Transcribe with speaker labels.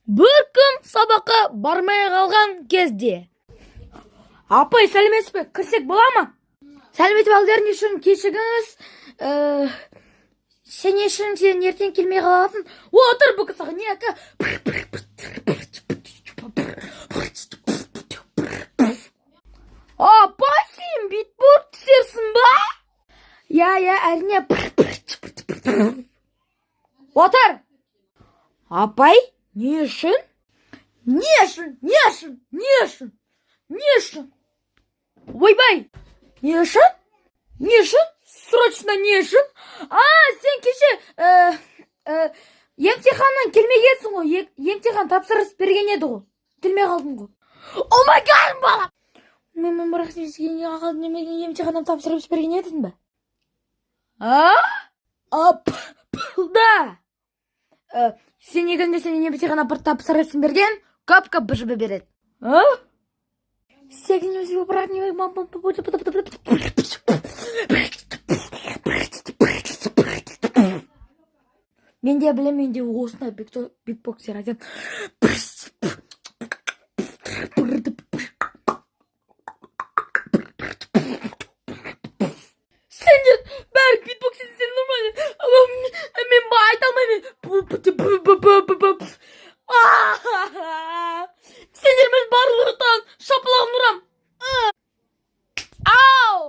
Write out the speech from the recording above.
Speaker 1: Бір күн сабаққа бармай қалған кезде. Апай, сәлеметсіз бе? Кірсек бола ма? Сәлеметсіз балдардың үшін кешігіңіз. Сен үшін сен ертең келмей қаласың. Отыр бұл кісіға не әкі. Апай, сен битборд түсерсің ба? Я, әрине. Отыр. Апай, не үшін? Не үшін? Ойбай, не үшін? Срочно не үшін? Сен кеше емтиханнан келмегенсің ғой. Емтихан тапсырыс берген еді ғой. Келмей қалдың ғой. О май гад, бала! Мен бірақ сен емтиханнан тапсырыс берген едің бе? Да. Сен негізінде сен емтихан тапсырыс берген, көп бжб береді. Сегізінші бірақ не мен де білем, мен де осындай битбоксер айтам. Сен де бәрі битбоксер, сен нормально. Мен айта алмаймын. Сендермен барлығын шапалағын ұрам. Ау!